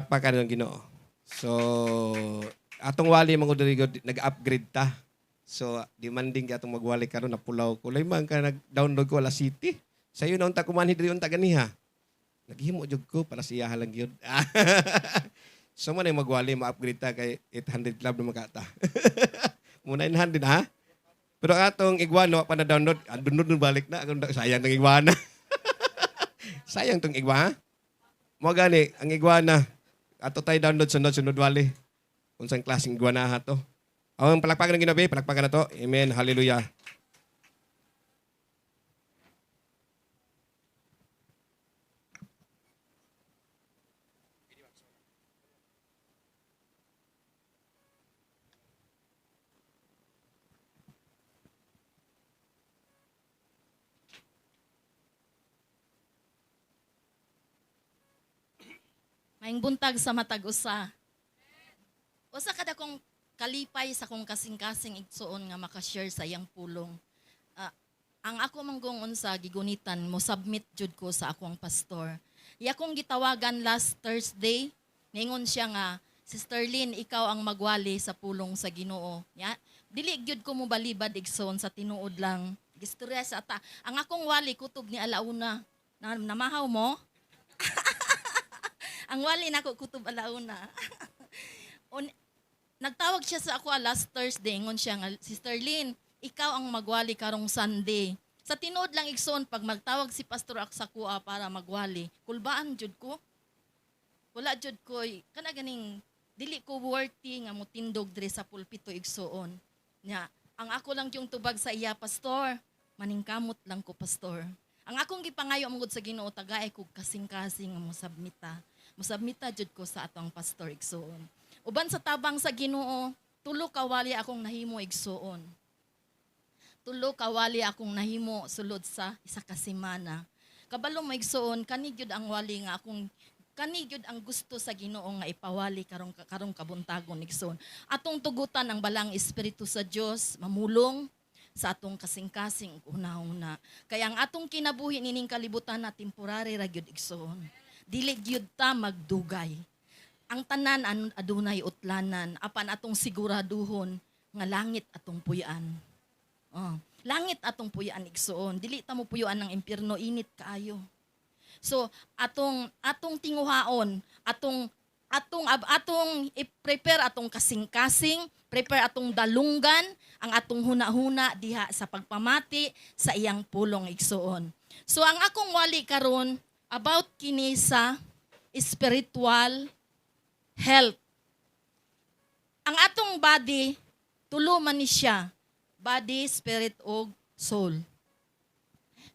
palakpakan ng Ginoo. So, atong wali mga Rodrigo, nag-upgrade ta. So, demanding ka atong magwali karon na pulaw ko. Layman ka nag-download ko ala city. Sayo na unta kumanhi diri unta ganiha. Naghimo jud ko para siya lang gyud. So man ay magwali ma-upgrade ta kay 800 club na makata. Mo 900 ha. Pero atong iguana pa na download, download balik na sayang ng iguana. Sayang tong iguana. Mo gani ang iguana ato tay download sunod wali. Unsang klaseng iguana ha to? Ang palakpakan ng Ginoo, palakpakan na to. Amen. Hallelujah. Maing buntag sa matag usa. Usa kada kong kalipay sa kong kasing-kasing igsuon nga maka-share sa iyang pulong. Ang ako manggungon sa gigunitan mo submit jud ko sa akong pastor. Iya kong gitawagan last Thursday, ningon siya nga, Sister Lynn, ikaw ang magwali sa pulong sa Ginoo. Ya, dili gyud ko mo balibad igsoon sa tinuod lang. Gistorya sa ata. Ang akong wali kutob ni alauna. Namahaw mo? Ang wali nako kutob alauna. Nagtawag siya sa ako last Thursday, ngon siya nga, Sister Lynn, ikaw ang magwali karong Sunday. Sa tinuod lang igsoon pag magtawag si Pastor ak sa kuha para magwali, kulbaan jud ko. Wala jud ko kana ganing dili ko worthy nga motindog diri sa pulpito igsoon. Nya, ang ako lang yung tubag sa iya, Pastor. Maningkamot lang ko, Pastor. Ang akong gipangayo amgod sa Ginoo tagaay ko kasing-kasing nga mosubmita. Mosubmita jud ko sa atong pastor igsoon. Uban sa tabang sa Ginoo, tulo ka wali akong nahimo igsuon. Tulo ka wali akong nahimo sulod sa isa ka semana. Kabalo mo igsuon, kani gyud ang wali nga akong kani gyud ang gusto sa Ginoo nga ipawali karong kabuntagon igsuon. Atong tugutan ang balang espiritu sa Dios mamulong sa atong kasing-kasing una-una. Kaya ang atong kinabuhi nining kalibutan na temporary ra gyud igsuon. Dili gyud ta magdugay. Ang tanan adunay utlanan apan atong siguraduhon nga langit atong puy-an. Langit atong puy-an igsuon. Dili ta mo puy-an ng impierno, init kaayo. So atong tinguhaon, atong i-prepare atong kasing-kasing, prepare atong dalunggan, ang atong huna-huna diha sa pagpamati sa iyang pulong igsuon. So ang akong wali karon about kini sa spiritual health. Ang atong body, tulo man ni siya. Body, spirit, o soul.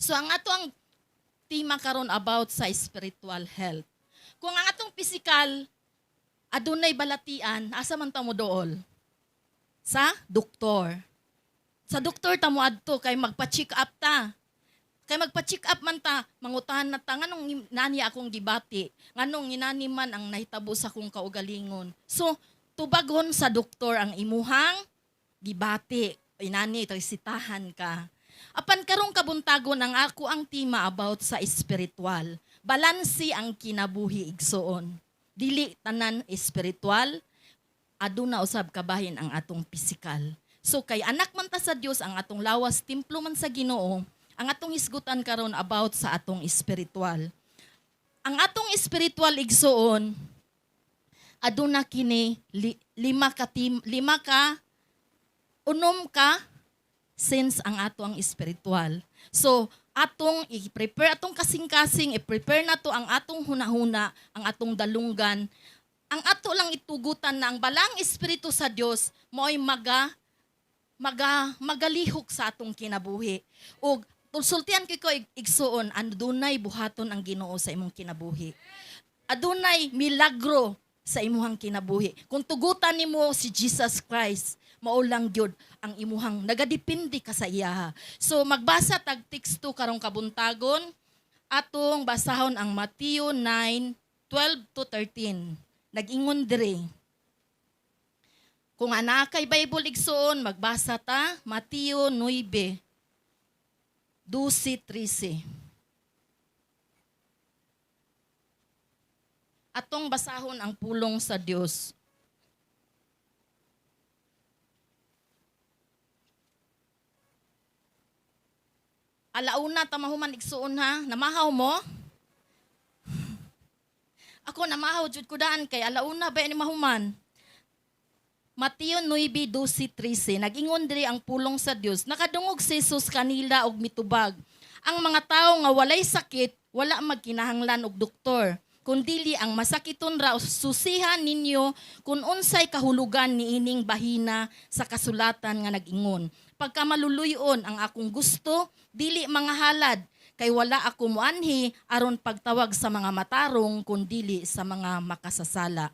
So ang atong tema karon about sa spiritual health. Kung ang atong physical, adunay balatian, asa man ta mo dool? Sa doktor. Sa doktor ta mo adto kay magpa-check up ta. Kay magpa-check up man ta, mangutahan na ta, nganong nani akong gibati, nganong inani man ang nahitabo sa kong kaugalingon. So, tubagon sa doktor ang imuhang gibati, inani, resitahan ka. Apan karong kabuntagon ang ako ang tema about sa spiritual. Balansi ang kinabuhi igsoon. Dili tanan spiritual, aduna usab kabahin ang atong pisikal. So, kay anak man ta sa Dios ang atong lawas, templo man sa Ginoo, ang atong hisgutan karon about sa atong spiritual. Ang atong spiritual igsoon aduna kini lima ka unom ka sense ang atong spiritual. So atong i-prepare atong kasing-kasing, i-prepare na to ang atong hunahuna, ang atong dalunggan. Ang ato lang itugutan na ang balang espiritu sa Dios mo'y magalihok sa atong kinabuhi. O sultian ko igsuon, adunay buhaton ang Ginoo sa imong kinabuhi. Adunay milagro sa imuhang kinabuhi. Kung tugutan nimo si Jesus Christ, mao lang gyud ang imuhang nagadepende ka sa iya. So magbasa tag text 2 karong kabuntagon, atong basahon ang Mateo 9:12-13. Nag-ingon dire. Kung ana kay Bible igsuon, magbasa ta Mateo 9:12-13. Atong basahon ang pulong sa Dios. Alauna tamahuman igsuon ha, namahaw mo? Ako namahaw jud ko daan kay alauna ba ni mahuman? Mateo 9:12-13, nag-ingon diri ang pulong sa Dios. Nakadungog si Jesus kanila og mitubag. Ang mga tawo nga walay sakit, wala magkinahanglan og doktor. Kundili ang masakiton ra susihan ninyo kung unsay kahulugan niining bahina sa kasulatan nga nag-ingon. Pagka maluluyon ang akong gusto, dili mga halad, kay wala ako muanhi aron pagtawag sa mga matarong kundili sa mga makasasala.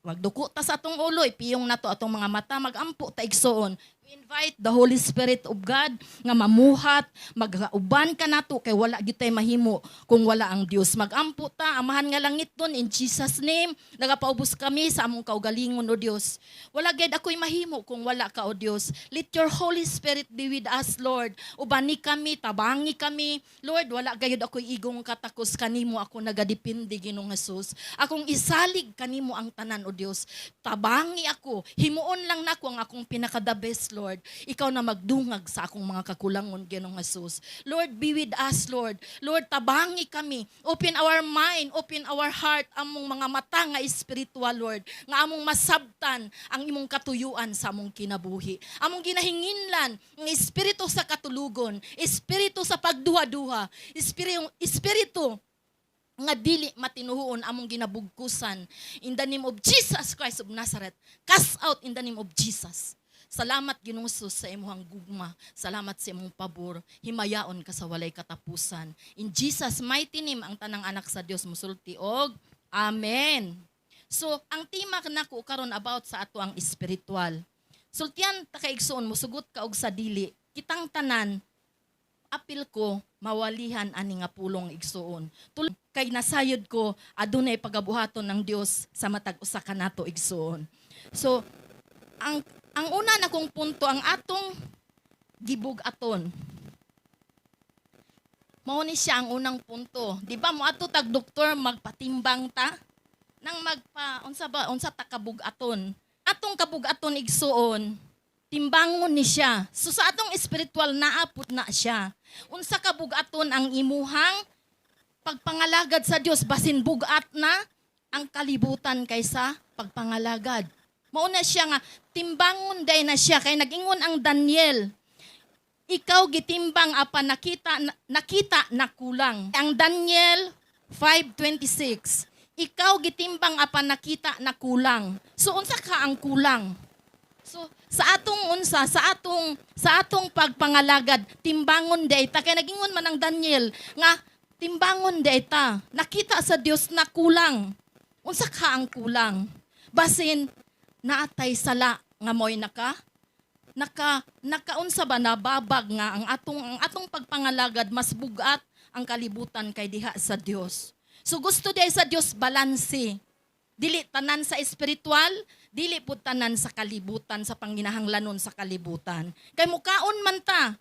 Wagduko ta sa atong ulo, ipiyong nato atong mga mata, magampo ta igsoon. We invite the Holy Spirit of God nga mamuhat, magauban ka nato kay wala gyud tay mahimo kung wala ang Dios. Magampo ta, amahan nga langit don in Jesus name. Nagapaubos kami sa among kaugalingon o Dios. Wala gyud ako'y mahimo kung wala ka o Dios. Let your Holy Spirit be with us, Lord. Ubani kami, tabangi kami. Lord, wala gyud ako'y igong katakos kanimo, ako nagadepende Ginoong Hesus. Akong isalig kanimo ang tanan o Dios. Tabangi ako. Himuon lang nako ang akong pinaka-the best, Lord. Ikaw na magdungag sa akong mga kakulangon, Ginoong Hesus. Lord, be with us, Lord. Lord, tabangi kami. Open our mind, open our heart, among mga mata nga espiritual, Lord. Nga among masabtan ang imong katuyuan sa among kinabuhi. Among ginahinginlan ng espiritu sa katulugon, espiritu sa pagduha-duha, espiritu nga dili matinuhuon among ginabugkusan. In the name of Jesus Christ of Nazareth, cast out in the name of Jesus. Salamat Ginoong Hesus sa imong gugma. Salamat sa imong pabor. Himayaon ka sa walay katapusan. In Jesus mighty name ang tanang anak sa Dios mosulti og amen. So ang tema nako karon about sa ato ang espiritual. Sultian ta kay igsoon mosugot ka og sa dili. Kitang tanan apil ko mawalihan ani nga pulong igsoon. Kay nasayod ko adunay pagabuhaton ng Dios sa matag usa kanato igsoon. So ang una na kong punto, ang atong gibug-aton. Mao ni siya ang unang punto. Di ba mo ato tag doktor magpatimbang ta? Nang unsa ta kabug-aton. Atong kabug-aton igsuon, timbangon ni siya. So sa atong espiritual naapot na siya. Unsa kabug-aton ang imuhang pagpangalagad sa Dios basin bugat na ang kalibutan kaysa pagpangalagad. Mauna siya nga, timbangon day na siya. Kaya nag-ingon ang Daniel, ikaw gitimbang apan nakita na kulang. Ang Daniel 5:26, ikaw gitimbang apan nakita na kulang. So unsa ka ang kulang? So sa atong pagpangalagad, timbangon day ta. Kaya nag-ingon man ang Daniel nga, timbangon day ta. Nakita sa Dios na kulang. Unsa ka ang kulang? Basin, naatay sala nga moy nakaunsa ba nababag nga ang atong pagpangalagad mas bugat ang kalibutan kay diha sa Dios. So gusto diay sa Dios balanse. Dili tanan sa espiritual, dili pud tanan sa kalibutan, sa panginahanglanon sa kalibutan. Kay mukaon ta,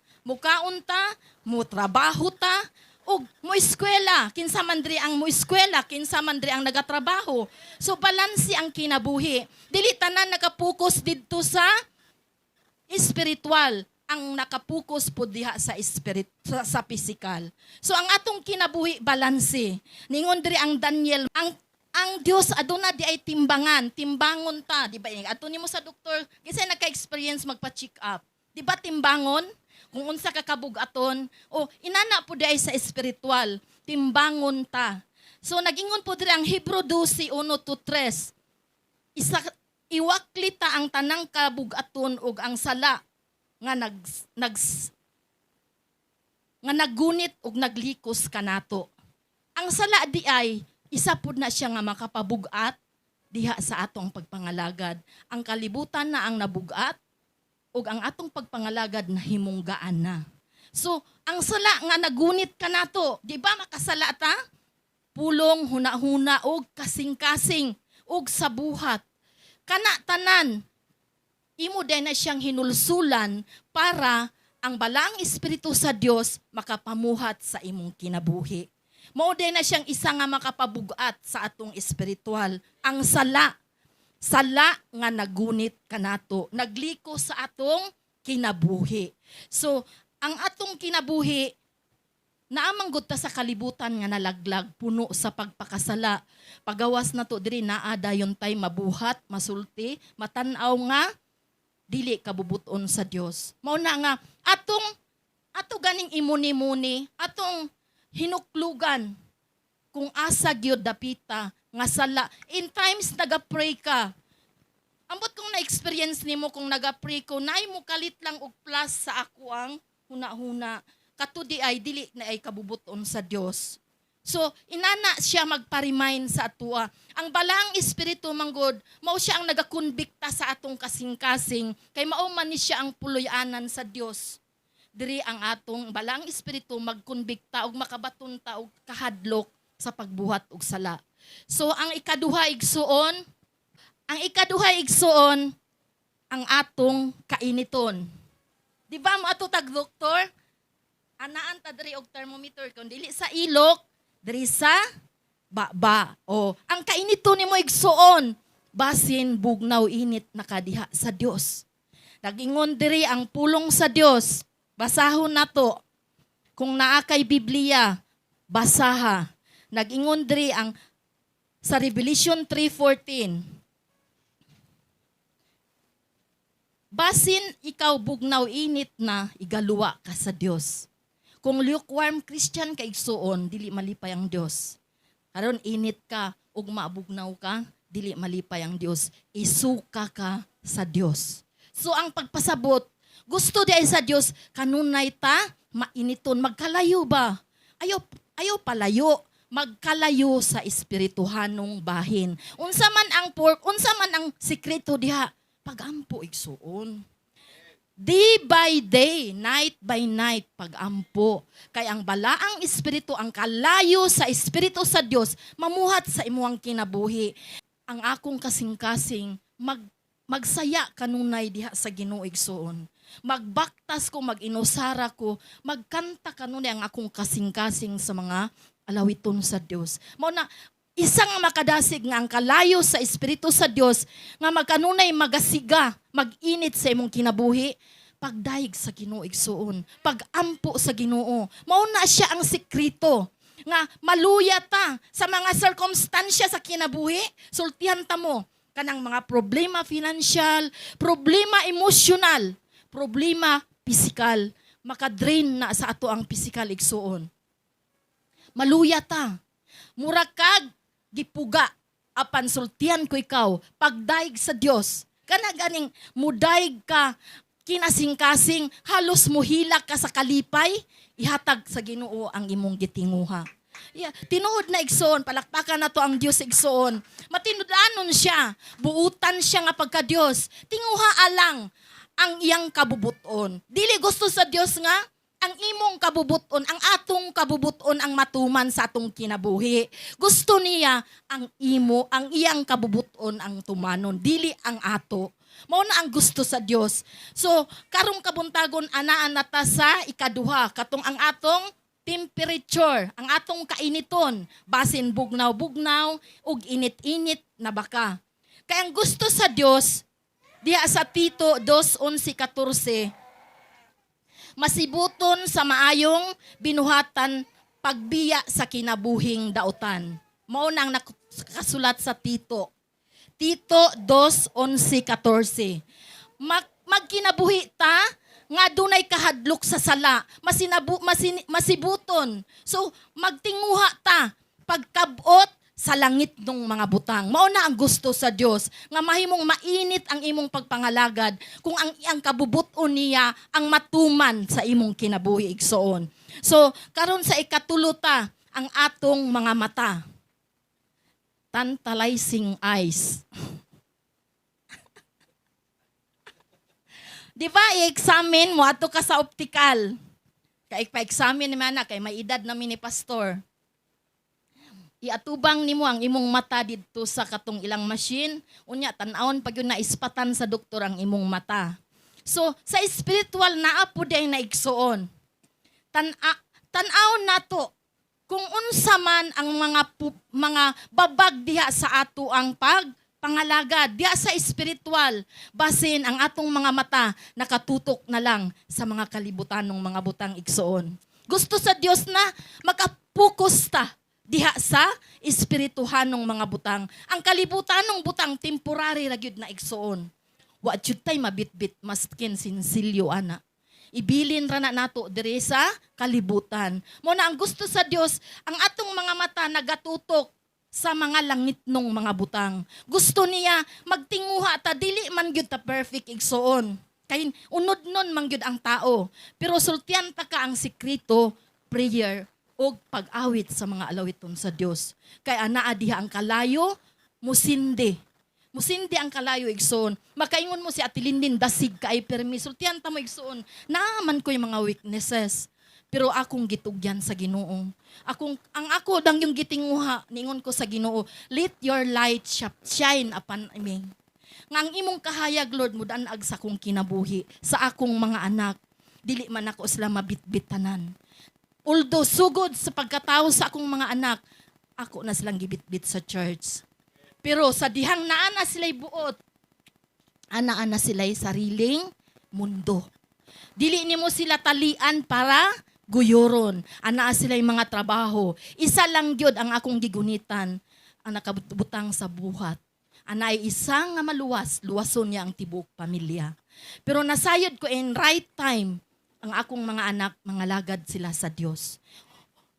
mo trabaho ta, ug mo eskwela, kinsa man diri ang mo eskwela, kinsa man diri ang nagatrabaho. So balanse ang kinabuhi. Dili tanan nakapokus didto sa espiritual, ang nakapokus pud diha sa sa physical. So ang atong kinabuhi balanse. Ningon diri ang Daniel, ang Dios aduna di ay timbangon ta, di ba? Ato nimo sa doktor, kasi naka-experience magpa-check up. Di ba timbangon? Kung unsa ka kabug-aton, inana po di ay sa espiritual, timbangon ta. So nagingon po diri ang Hebrew 12:1-3. Iwakli ta ang tanang kabug-aton ug ang sala nga naggunit ug naglikos kanato. Ang sala di ay isa pud na siya nga makapabugat diha sa atong pagpangalagad. Ang kalibutan na ang nabugat ug ang atong pagpangalagad na himunggaan na. So, ang sala nga nagunit ka nato, di ba makasala ta? Pulong, huna-huna, ug kasing-kasing, ug sabuhat. Kana tanan, imo din na siyang hinulsulan para ang balang espiritu sa Dios makapamuhat sa imong kinabuhi. Mao din na siyang isa nga makapabugat sa atong espiritual. Ang sala nga nagunit kanato, nagliko sa atong kinabuhi. So, ang atong kinabuhi, naamang gud ta sa kalibutan nga nalaglag, puno sa pagpakasala. Pagawas na to diri naa dayon tay mabuhat, masulti, matanaw nga dili kabubuton sa Dios. Mao na nga ato ganing imuni-muni, atong hinuklugan kung asa gyud dapita nga sala. In times naga-pray ka. Ambot kung na-experience nimo kung naga-pray ko, naay mo kalit lang og plus sa ako ang huna-huna. Katudi ay dili na ay kabubuton sa Dios. So, inana siya magpa-remind sa atua. Ang balang espiritu manggod, mao siya ang nagakonbikta sa atong kasing-kasing, kay mao man ni siya ang puloy-anan sa Dios. Diri ang atong balang espiritu magkonbikta og makabaton ta og kahadlok sa pagbuhat og sala. So, ang ikaduha igsuon, ang atong kainiton. Di ba mo ato tag doktor? Anaan ta diri og thermometer kun dili sa ilok, diri sa baba. O, ang kainiton nimo igsuon, basin bugnaw init nakadiha sa Dios. Nagingon diri ang pulong sa Dios. Basahon nato. Kung naa kay Biblia, basaha. Nagingon diri ang sa Revelation 3:14. Basin ikaw bugnaw init na igaluwa ka sa Dios. Kung lukewarm Christian ka igsuon, dili malipay ang Dios. Karon init ka ug mabugnaw ka, dili malipay ang Dios. Isuka ka sa Dios. So ang pagpasabot, gusto di ay sa Dios, kanunay ta mainiton, magkalayo ba? Ayaw palayo, magkalayo sa espirituhanong bahin. Unsa man ang sikreto diha, pagampo igsuon. Day by day, night by night, pagampo. Kay ang balaang espiritu, ang kalayo sa espiritu sa Dios, mamuhat sa imuang kinabuhi. Ang akong kasing-kasing, magsaya kanunay diha sa Ginoo igsuon. Magbaktas ko, mag-inusara ko, magkanta kanunay ang akong kasing-kasing sa mga alawiton sa Dios. Mao na isang makadasig nga ang kalayo sa espiritu sa Dios nga magkanunay magasiga, mag-init sa imong kinabuhi, pagdaig sa Ginoo igsuon, pagampo sa Ginoo. Mao na siya ang sikreto nga maluya ta sa mga circumstansya sa kinabuhi, sultihan ta mo kanang mga problema financial, problema emosyonal, problema pisikal, makadrain na sa ato ang pisikal igsuon. Maluya ta. Mura kag gipuga apan sultihan ko ikaw pagdaig sa Dios. Kana ganing mudaig ka kinasing-kasing, halos muhilak ka sa kalipay, ihatag sa Ginoo ang imong gitinguha. Yeah, tinuod na igsoon, palakpakan na to ang Dios igsoon. Matinudanon siya, buutan siya nga pagka Dios. Tinguha alang ang iyang kabubuton. Dili gusto sa Dios nga ang imong kabubuton, ang atong kabubuton ang matuman sa atong kinabuhi. Gusto niya ang iyang kabubuton ang tumanon, dili ang ato. Mao na ang gusto sa Dios. So, karong kabuntagon anaan nata sa ikaduha, katong ang atong temperature, ang atong kainiton, basin bugnaw-bugnaw ug init-init na baka. Kaya ang gusto sa Dios diha sa Tito 2:11-14, masibuton sa maayong binuhatan pagbiya sa kinabuhing dautan. Mao nang nakasulat sa Tito 2:11-14. Magkinabuhi ta nga dunay kahadlok sa sala, masibuton. So magtinguha ta pagkabot sa langit ng mga butang. Mao na ang gusto sa Dios nga mahimong mainit ang imong pagpangalagad kung ang kabubuton niya ang matuman sa imong kinabuhi igsoon. So karon sa ikatulo ta ang atong mga mata. Tantalizing eyes. Di ba, i-examine mo, ato ka sa optical. Kaya pa-examine naman na, kay may edad namin ni pastor. Iatubang nimo ang imong mata dito sa katong ilang machine. Unya, tanawon pag yun naispatan sa doktor ang imong mata. So, sa spiritual na apo day na igsoon. Tanawon na to kung unsa man ang mga babag diha sa ato ang pangalagad diha sa espiritual, basin ang atong mga mata nakatutok na lang sa mga kalibutanong mga butang igsoon. Gusto sa Dios na makapokus ta diha sa espirituhanong mga butang. Ang kalibutanong butang temporary ra gyud na igsoon. Wa jud tay mabitbit maskin sinsilyo ana. Ibilin ra na nato diri sa kalibutan. Mo na ang gusto sa Dios, ang atong mga mata nagatutok sa mga langitnong mga butang. Gusto niya magtinguha ta dili man gyud ta perfect igsoon. Kay unod nun man gyud ang tao. Pero sultian ta ka ang sekreto, prayer o pag-awit sa mga alawiton sa Dios. Kay anaa diha ang kalayo musindi. Musindi ang kalayo igsoon. Makaingon mo si Ate Lindin, dasig ka ay permi. Sultian ta mo igsoon. Naaman ko yung mga weaknesses. Pero akong gitugyan sa Ginoo. Ang ako dang yung gitinguha, ningon ko sa Ginoo, let your light shine upon me. Nga ang imong kahayag, Lord, mudanag sa akong kinabuhi, sa akong mga anak. Dili man ako sila mabitbitanan. Although sugod sa pagkatao sa akong mga anak, ako na silang gibitbit sa church. Pero sa dihang naana sila'y buot, ana sila'y sariling mundo. Dili nimo sila talian para guyoron. Ana sila'y mga trabaho. Isa lang gyud ang akong gigunitan, ang nakabutang sa buhat. Ana ay isang nga maluwas, luwason niya ang tibok pamilya. Pero nasayod ko in right time, ang akong mga anak, mga lagad sila sa Dios.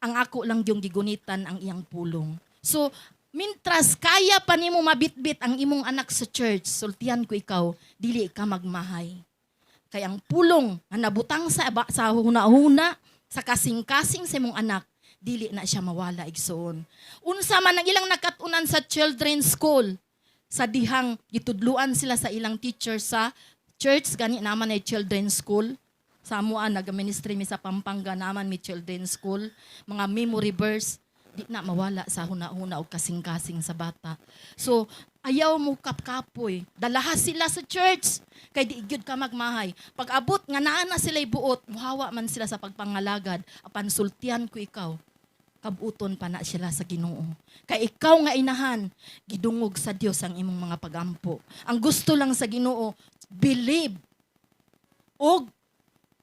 Ang ako lang yung gigunitan ang iyang pulong. So, mintras kaya pa nimo mabitbit ang imong anak sa church, sultihan ko ikaw, dili ka magmahay. Kaya ang pulong na nabutang sa huna-huna, sa kasing-kasing sa imong anak, dili na siya mawala igsoon. Unsa man ang ilang nakatunan sa children's school, sa dihang gitudluan sila sa ilang teacher sa church, gani naman ay children's school. Sa amuan, nag-ministry mi sa Pampanga naman mi children's school. Mga memory verse, di na mawala sa huna-huna o kasing-kasing sa bata. So, ayaw mo kapkapoy. Dalaha sila sa church. Kay di gyud ka magmahay. Pag abot nga naa na sila'y buot, muhawa man sila sa pagpangalagad. Apan sultihan ko ikaw. Kabuton pa na sila sa Ginoo. Kay ikaw nga inahan, gidungog sa Dios ang imong mga pagampo. Ang gusto lang sa Ginoo, believe og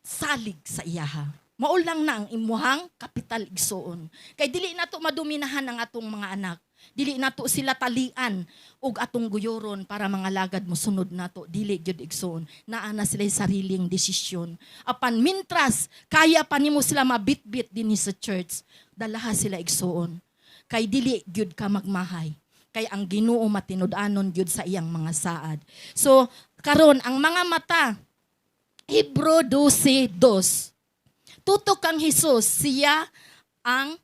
salig sa iyaha. Maulang na ang imuhang kapital igsoon. Kay dili nato madominahan ang atong mga anak. Dili nato sila talian ug atong guyoron para mga lagad mo sunod nato. Dili gyud igsoon. Naa na sila sariling desisyon. Apan mintras kaya pa nimo sila mabitbit dinhi sa church, dalaha sila igsoon. Kay dili gyud ka magmahay. Kay ang Ginoo matinud-anon gyud sa iyang mga saad. So karon ang mga mata, Hebrew 12:2. Tutok kang Jesus, siya ang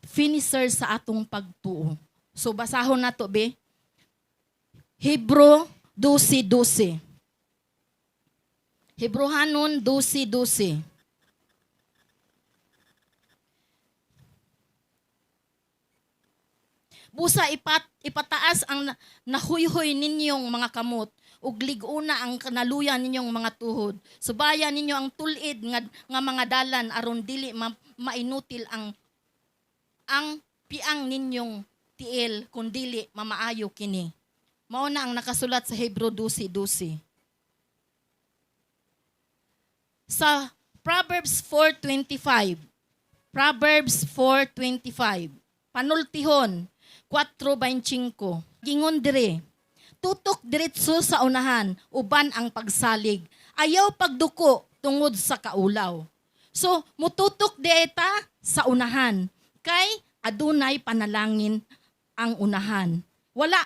finisher sa atong pagtuo. So basahon na to, be. Hebrew 12:12. Hebrehanon 12:12. Busa ipataas ang nahuyhoy ninyong mga kamot, ug lig-una ang kanaluyan ninyong mga tuhod. Subayan ninyo ang tulid nga mga dalan aron dili mainutil ang piang ninyong tiil kun dili mamaayo kini. Mao na ang nakasulat sa Hebrew 12:12. Sa Proverbs 4:25. Proverbs 4:25. Panultihon 4:25. Gingon dire, tutok diretso sa unahan, uban ang pagsalig. Ayaw pagduko tungod sa kaulaw. So, mututok dieta sa unahan. Kay adunay panalangin ang unahan. Wala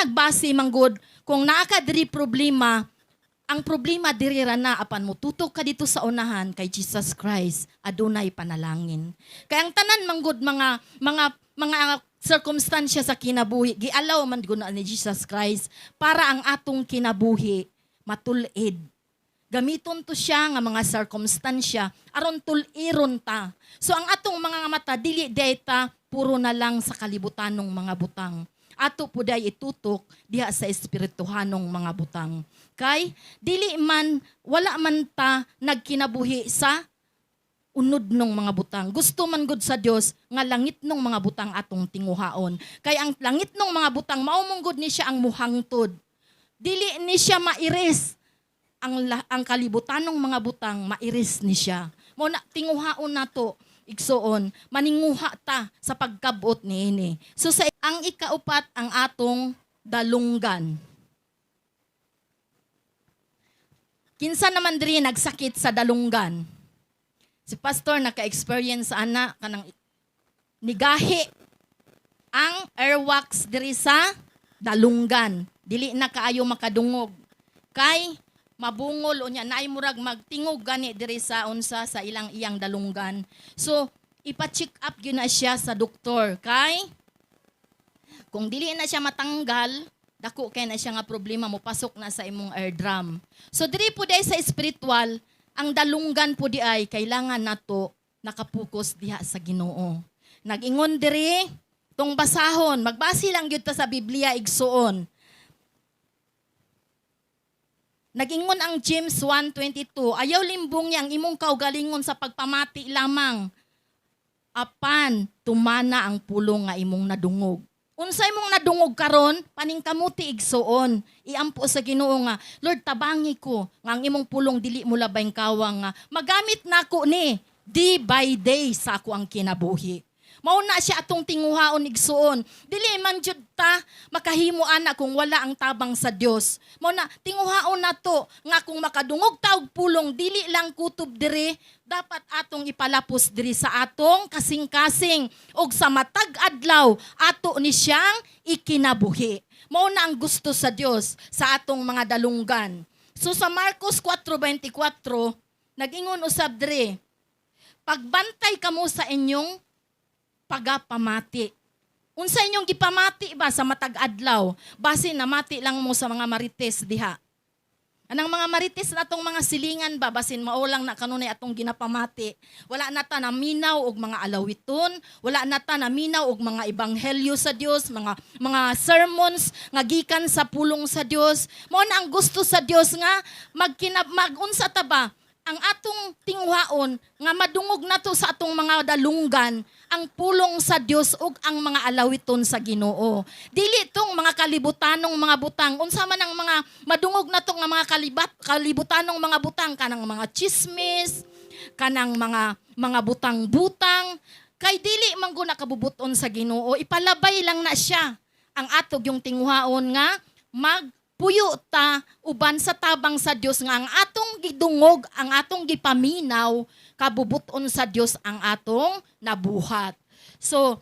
nagbase manggod kung naa ka diri problema, ang problema diri ra na apan mututok ka dito sa unahan kay Jesus Christ, adunay panalangin. Kay ang tanan manggod mga circumstansya sa kinabuhi, gialaw man guna ni Jesus Christ para ang atong kinabuhi matulid. Gamiton to siya nga mga circumstansya aron tuliron ta. So ang atong mga mata dili dayta puro na lang sa kalibutanong mga butang. Ato puday itutok diha sa espirituhanong mga butang. Kay dili man wala man ta nagkinabuhi sa unod nung mga butang. Gusto man gud sa Dios nga langit nung mga butang atong tinguhaon. Kay ang langit nung mga butang mao mong gud ni siya ang muhangtod. Dili ni siya mairis. Ang kalibutan ng mga butang mairis ni siya. Mo na tinguhaon nato igsoon, maninguha ta sa pagkabot niini. So sa ang ikaupat ang atong dalunggan. Kinsa naman diri nagsakit sa dalunggan? Si pastor naka-experience ana kanang nigahi ang airwax diri sa dalunggan. Dili na kaayo makadungog. Kay mabungol unya naay murag magtingog gani diri sa unsa sa iyang dalunggan. So ipa-check up gyud na siya sa doktor kay kung dili na siya matanggal, dako kay na siya nga problema mo pasok na sa imong eardrum. So diri po day sa spiritual, ang dalunggan po di ay kailangan nato nakapokus diha sa Ginoo. Nag-ingon diri tong basahon, magbasi lang gyud ta sa Biblia igsuon. Nag-ingon ang James 1:22, ayaw limbong niya ang imong kaugalingon sa pagpamati lamang. Apan tumana ang pulong nga imong nadungog. Unsay mong nadungog karon, paningkamuti igsuon. Iampo sa Ginoo nga, Lord tabangi ko nga ang imong pulong dili mo labayng kawang nga magamit nako ni day by day sa ako ang kinabuhi. Mao na siya atong tinguhaon igsuon. Dili man jud ta makahimo ana kung wala ang tabang sa Dios. Mao na tinguhaon nato nga kung makadungog ta og pulong dili lang kutob diri, dapat atong ipalapos diri sa atong kasing-kasing ug sa matag adlaw ato ni siyang ikinabuhi. Mao na ang gusto sa Dios sa atong mga dalunggan. So sa Marcos 4:24 nag-ingon usab diri, pagbantay kamo sa inyong pagapamati. Unsa inyong gipamati ba sa matag adlaw? Base namati lang mo sa mga marites diha. Anang mga marites natong mga silingan ba basin mao lang na kanunay atong ginapamati. Wala na ta naminaw og mga alawiton, wala na ta naminaw og mga ebanghelyo sa Dios, mga sermons nga gikan sa pulong sa Dios. Mao na ang gusto sa Dios nga magunsa ta ba ang atong tinguhaon nga madungog nato sa atong mga dalunggan ang pulong sa Dios ug ang mga alawiton sa Ginoo. Dili tong mga kalibutanong mga butang. Unsa man ang mga madungog nato nga mga kalibutanong mga butang kanang mga chismis, kanang mga butang-butang kay dili man gud nakabubuton sa Ginoo. Ipalabay lang na siya ang atog yung tinguhaon nga puyo ta uban sa tabang sa Dios nga ang atong gidungog, ang atong gipaminaw, kabubuton sa Dios ang atong nabuhat. So,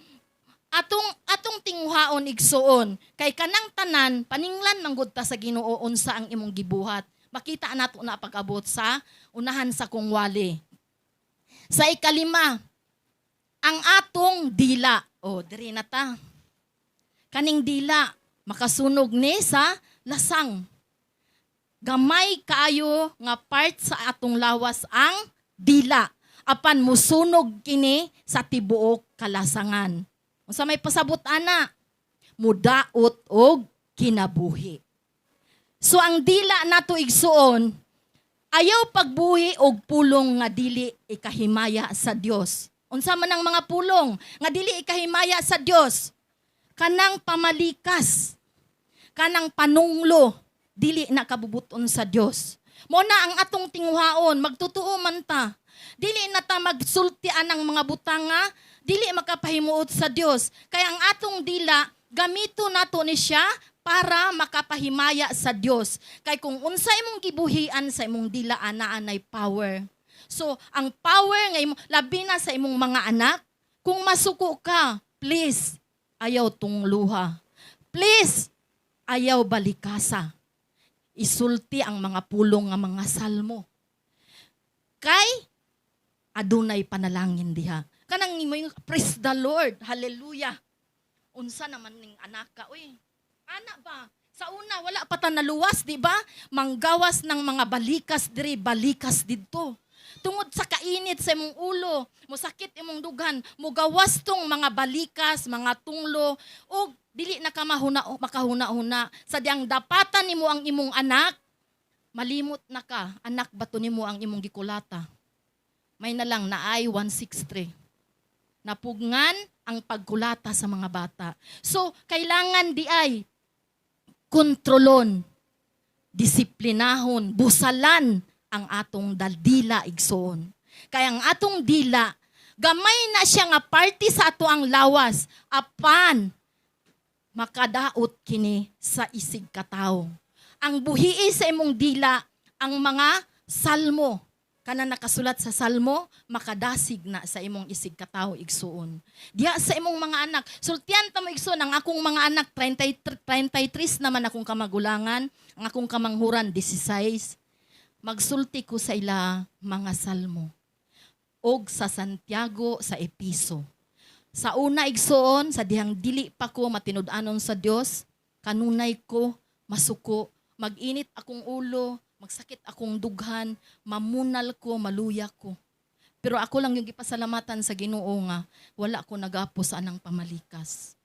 atong tinguhaon igsuon, kay kanang tanan, paninglan manggod ta sa Ginoo unsa ang imong gibuhat. Makita nato na pag-abot sa unahan sa kungwali. Sa ikalima, ang atong dila. O, diri na ta. Kaning dila, makasunog ni sa lasang. Gamay kaayo nga part sa atong lawas ang dila. Apan musunog kini sa tibuok kalasangan. Unsa may pasabot ana? Mudaot og kinabuhi. So ang dila nato igsuon, ayaw pagbuhi og pulong nga dili ikahimaya sa Dios. Unsa man ang mga pulong nga dili ikahimaya sa Dios? Kanang pamalikas, kanang panunglo, dili na kabubuton sa Dios. Mo na ang atong tinguhaon, magtutuo man ta. Dili na ta magsultian ang mga butang nga, dili makapahimuot sa Dios. Kaya ang atong dila, gamito nato ni siya para makapahimaya sa Dios. Kay kung unsa imong gibuhian sa imong dila ana-anay power. So, ang power nga labi na sa imong mga anak, kung masuko ka, please, ayaw tungluha. Please, ayaw balikasa. Isulti ang mga pulong nga mga salmo. Kay, adunay panalangin diha. Kanang mo yung praise the Lord, hallelujah. Unsa naman ning anak ka, uy. Ana ba? Sa una, wala pa ta naluwas, di ba? Manggawas ng mga balikas diri, balikas didto. Tungod sa kainit sa imong ulo, musakit imong dugan, mugawas tong mga balikas, mga tunglo, o dili na ka makahuna-huna. Sadyang dapatan nimo ang imong anak, malimot na ka, anak bato nimo ang imong gikulata. may nalang naay 163. Napugngan ang pagkulata sa mga bata. So, kailangan di ay kontrolon, disiplinahon, busalan ang atong dila igsoon. Kaya ang atong dila, gamay na siya nga party sa ato ang lawas, apan makadaot kini sa isig katawo. Ang buhii sa imong dila, ang mga salmo, kana nakasulat sa salmo, makadasig na sa imong isig katawo igsuon. Diya sa imong mga anak. Sultian ta mo igsuon, ang akong mga anak, 33 naman akong kamagulangan, ang akong kamanghuran, 16. Magsulti ko sa ila mga salmo. Og sa Santiago, sa Episo. Sa una igsuon, sa dihang dili pa ko matinud-anon sa Dios, kanunay ko, masuko, mag-init akong ulo, magsakit akong dughan, mamunal ko, maluya ko. Pero ako lang yung gipasalamatan sa Ginoo nga, wala ko nagapo sa anang pamalikas.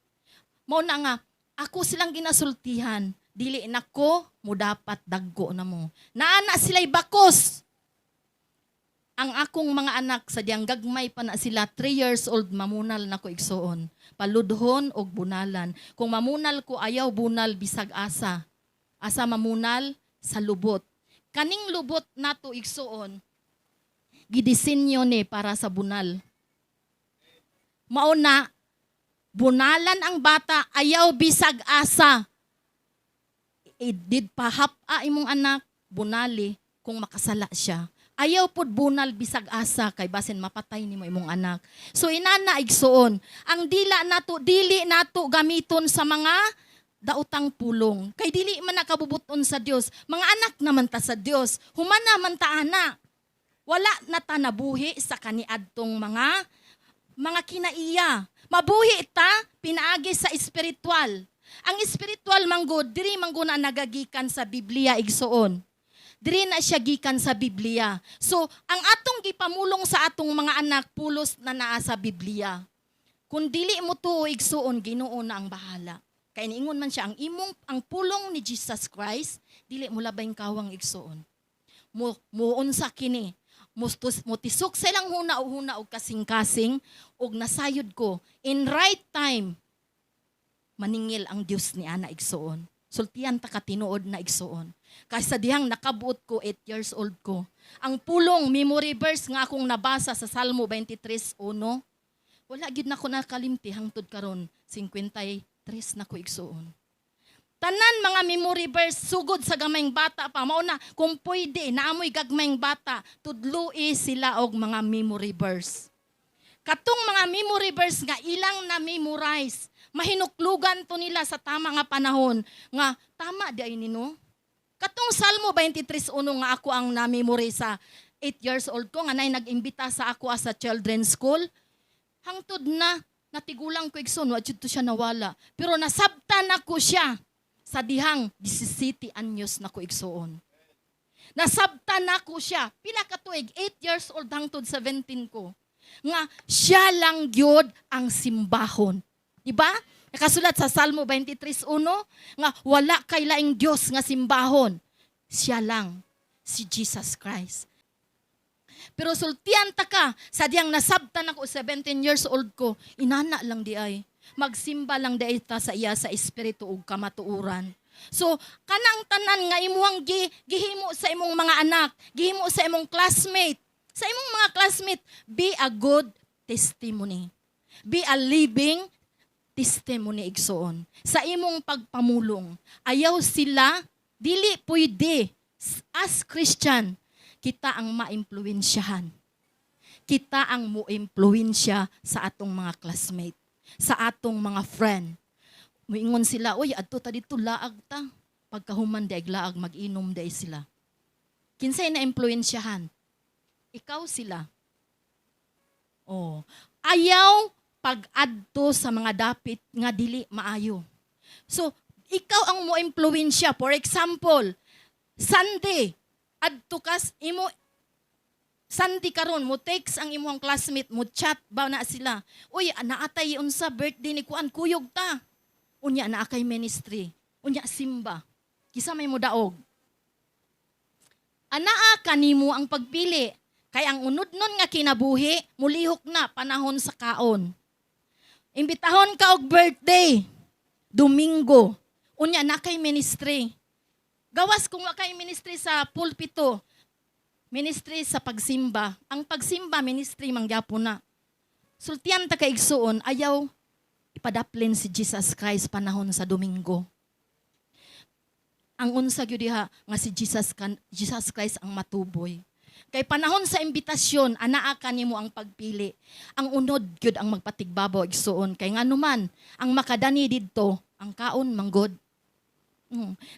Mao na nga, ako silang ginasultihan, dili na ko, mo dapat daggo na mo. Naana sila'y bakos. Ang akong mga anak, sa diyang gagmay pa na sila, 3 years old, mamunal na ko igsoon. Paludhon o bunalan. Kung mamunal ko, ayaw bunal, bisag asa. Asa mamunal, sa lubot. Kaning lubot nato igsoon, gidisenyo ni para sa bunal. Mauna, bunalan ang bata, ayaw bisag asa. Did pahapa imong anak, bunali kung makasala siya. Ayaw pud bunal bisag asa kay basin mapatay nimo imong anak. So inana igsoon, ang dila nato dili nato gamiton sa mga daotang pulong. Kay dili man nakabubuton sa Dios. Mga anak naman ta sa Dios. Humana man ta ana. Wala na ta nabuhi sa kaniadtong mga kinaiya. Mabuhi ta pinaagi sa espiritual. Ang espiritual manggod diri manggod na nagagikan sa Biblia igsoon. Diri na siya gikan sa Biblia. So, ang atong gipamulong sa atong mga anak pulos na naa sa Biblia. Kung dili mo tuo igsuon, Ginoo na ang bahala. Kaya niingon man siya, ang pulong ni Jesus Christ, dili mo labay kawang igsuon. Muunsa kini. Mutisok sa ilang huna o kasing-kasing, og nasayod ko, in right time, maningil ang Diyos ni Ana igsuon. Sultian ta katinuod na igsuon. Kaysa dihang nakabuot ko, 8 years old ko. Ang pulong memory verse nga akong nabasa sa Salmo 23:1, wala gyud na ko nakalimti hangtod karon 53 na ko igsuon. Tanan mga memory verse sugod sa gamayng bata pa, mao na kung pwede naamoy gagmayng bata, tudloi sila og mga memory verse. Katong mga memory verse nga ilang na memorize, mahinuklugan to nila sa tama nga panahon nga tama di ay nino. Katong Salmo 23:1 nga ako ang na-memory sa 8 years old ko nga nay nag-imbita sa ako sa children's school. Hangtod na natigulang ko igsoon wa jud to siya nawala. Pero nasabtan ako siya sa dihang 17 anyos na ko igsoon. Nasabtan ako siya pila ka tuig 8 years old hangtod 17 ko. Nga siya lang gyud ang simbahon. Diba? Nakasulat sa Salmo 23:1 nga wala kay laing Dios nga simbahon. Siya lang, si Jesus Christ. Pero sultian ta ka, sa diyang nasabtan ako 17 years old ko, inana lang di ay. Magsimba lang di ay ta sa iya sa espiritu ug kamatuuran. So, kanang tanan nga imuhang gihimo sa imong mga anak, gihimo sa imong classmate. Sa imong mga classmate, be a good testimony. Be a living testimony igsoon. Sa imong pagpamulong, ayaw sila, dili pwede, as Christian, kita ang maimpluwensyahan. Kita ang mo-impluwensya sa atong mga classmate, sa atong mga friend. Muingon sila, oy, adto ta dito laag ta. Pagkahuman di laag, mag-inom di sila. Kinsay na impluwensyahan? Ikaw sila. Oh, ayaw pag-adto sa mga dapit nga dili maayo. So, ikaw ang mo-impluwensya. For example, Sunday, adto kas imo Sunday karon mo text ang imong classmate mo chat ba na sila. Uy, naatay unsa birthday ni kuan kuyog ta. Unya naa kay ministry. Unya simba. Kisa may mo daog. Anaa kanimo ang pagpili. Kay ang unod nun nga kinabuhi, mulihok na panahon sa kaon. Imbitahon ka og birthday, Domingo. Unya na kay ministry. Gawas kung wa kay ministry sa pulpito, ministry sa pagsimba. Ang pagsimba, ministry mangyapon na. Sultian ta kay igsuon, ayaw ipadaplin si Jesus Christ panahon sa Domingo. Ang unsa gyud diha nga si Jesus Christ ang matuboy. Kay panahon sa imbitasyon, anaa kanimo ang pagpili. Ang unod gyud ang magpatigbabaw igsuon. Kay nganuman ang makadani didto, ang kaon manggod.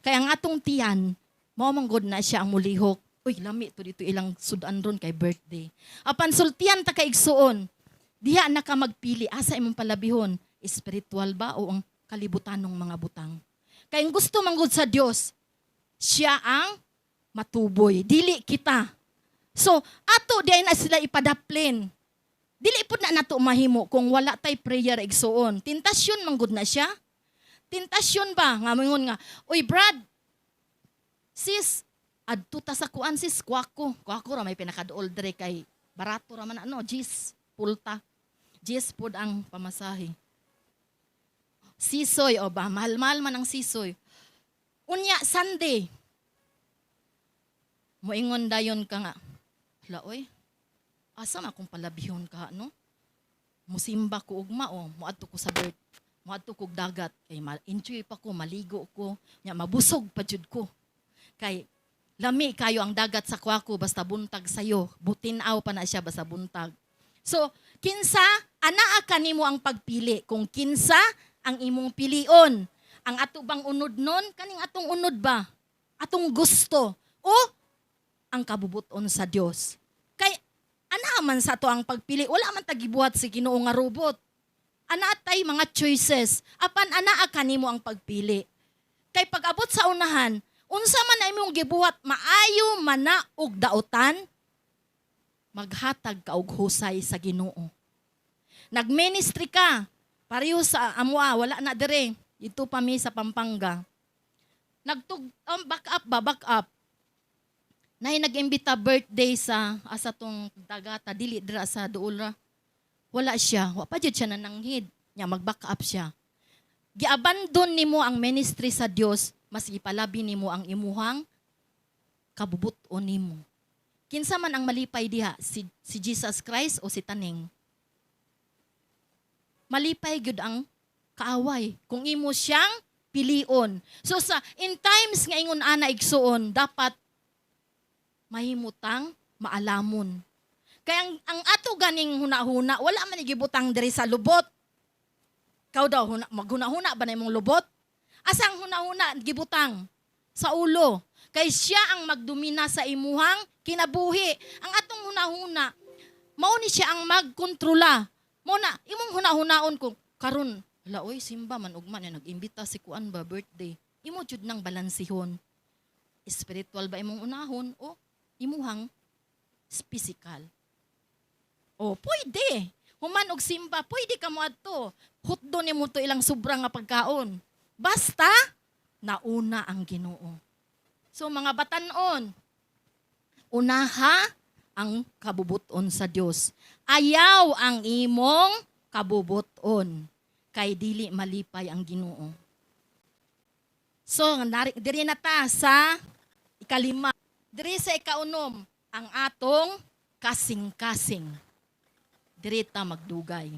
Kaya ang atong tiyan, mao manggod na siya ang mulihok. Uy, lami to dito ilang sudan ron kay birthday. Apan sultian ta kay igsuon, diha na ka magpili asa imong palabihon, spiritual ba o ang kalibutanong mga butang. Kay ang gusto manggod sa Dios, siya ang matuboy, dili kita. So, ato di na sila ipadaplin. Dili pud na nato mahimo kung wala tay prayer igsuon. Tentasyon manggod na siya. Tentasyon ba nga mingon nga, uy Brad, sis, adto ta sa kuan sis, kuwako ra may pinakaduol dre kay barato ra man Gis pulta. Gis pud ang pamasahe. Sisoy o ba, mahal-mahal man ang sisoy. Unya Sunday. Moingon dayon ka nga. Hala oy. Asa man akong palabihon ka no? Musimba ko ugma o moadto ko sa birth. Moadto kog dagat kay enjoy pa ko, maligo ko, nya mabusog pa jud ko. Kay lami kayo ang dagat sa kuwako basta buntag sayo. Butinaw pa na siya basta buntag. So, kinsa anaa kanimo ang pagpili kung kinsa ang imong pilion. Ang ato bang unod nun? Kaning atong unod ba? Atong gusto. O ang kabubuton sa Dios. Kay ana man sa to ang pagpili. Wala man tagibuhat si Ginoo nga robot. Ana tay mga choices. Apan anaa kanimo ang pagpili. Kay pag-abot sa unahan, unsa man na imong gibuhat maayo man na og daotan, maghatag ka og husay sa Ginoo. Nagministry ka, pareho sa amwa, wala na dire. Ito pa mi sa Pampanga. Back up. Nahi nag-imbita birthday sa asa tong dagata, dili dira sa duula. Wala siya, wa pa jud siya nananghid. Nya mag-back up siya. Giabandon nimo ang ministry sa Dios, mas ipalabi nimo ang imuhang kabubuton nimo. Kinsa man ang malipay diha, si Jesus Christ o si taning? Malipay gyud ang kaaway kung imo siyang pilion. So in times nga ingon ana igsuon, dapat mahimutang maalamon. Kaya ang ato ganing huna-huna, wala man gibutang diri sa lubot. Kau daw maghuna-huna ba na imong lubot? Asang huna-huna gibutang sa ulo. Kay siya ang magdomina sa imuhang kinabuhi. Ang atong huna-huna, mao ni siya ang magkontrola. Mao na imong huna-hunaon ko karon, hala oy simba man ugma na nag-imbita si kuan ba birthday. Imo jud nang balansihon. Spiritual ba imong unahon o imuhang physical? O pwede. Human og simba, pwede ka mo adto. Hutdo nimo to ilang sobrang nga pagkaon. Basta nauna ang Ginoo. So mga batan-on, unaha ang kabubuton sa Dios. Ayaw ang imong kabubuton kay dili malipay ang Ginoo. So diri na ta sa ikalima. Diri sa ikaunom ang atong kasing-kasing. Diri ta magdugay.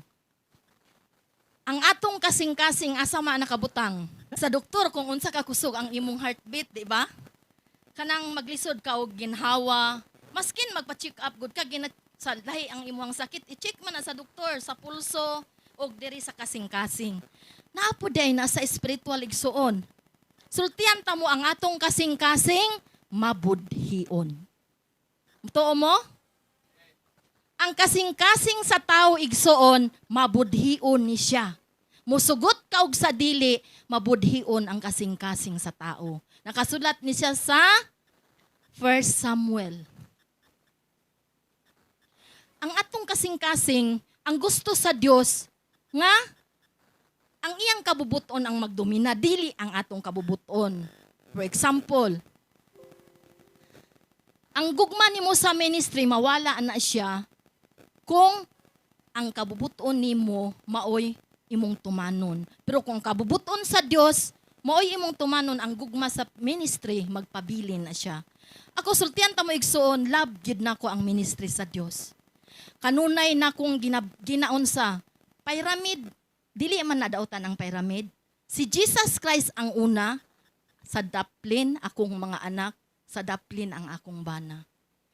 Ang atong kasing-kasing asa man nakabutang. Sa doktor kung unsa ka kusog ang imong heartbeat, di ba? Kanang maglisod ka og ginhawa, maskin magpa-check up gud ka sa lahi ang imong sakit, i-check man na sa doktor sa pulso og diri sa kasing-kasing. Naapo day na sa spiritual igsuon. Sultian ta mo ang atong kasing-kasing mabudhion. Tuo mo? Ang kasing-kasing sa tao igsuon, mabudhion ni siya. Musugot ka og sa dili, mabudhion ang kasing-kasing sa tao. Nakasulat ni siya sa 1 Samuel. Ang atong kasing-kasing, ang gusto sa Dios nga ang iyang kabubuton ang magdomina, dili ang atong kabubuton. For example, Ang gugma nimo sa ministry mawala na siya kung ang kabubuton nimo maoy imong tumanon. Pero kung kabubuton sa Dios, maoy imong tumanon, ang gugma sa ministry magpabilin na siya. Ako sultihan ta mo igsoon, love gid nako ang ministry sa Dios. Kanunay na kung ginaon sa pyramid, dili man nadautan ang pyramid. Si Jesus Christ ang una, sa daplin akong mga anak, sa daplin ang akong bana.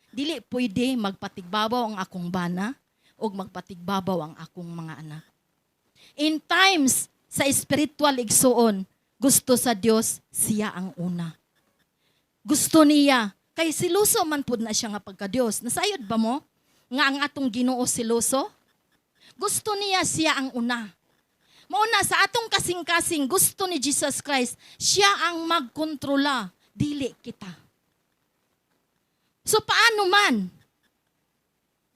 Dili pwede magpatigbabaw ang akong bana o magpatigbabaw ang akong mga anak. In times sa spiritual igsoon, gusto sa Dios siya ang una. Gusto niya, kay siluso man pud na siya nga pagka Dios. Nasayod ba mo nga ang atong Ginoo siluso? Gusto niya siya ang una. Mauna sa atong kasing-kasing, gusto ni Jesus Christ, siya ang magkontrola, dili kita. So paano man?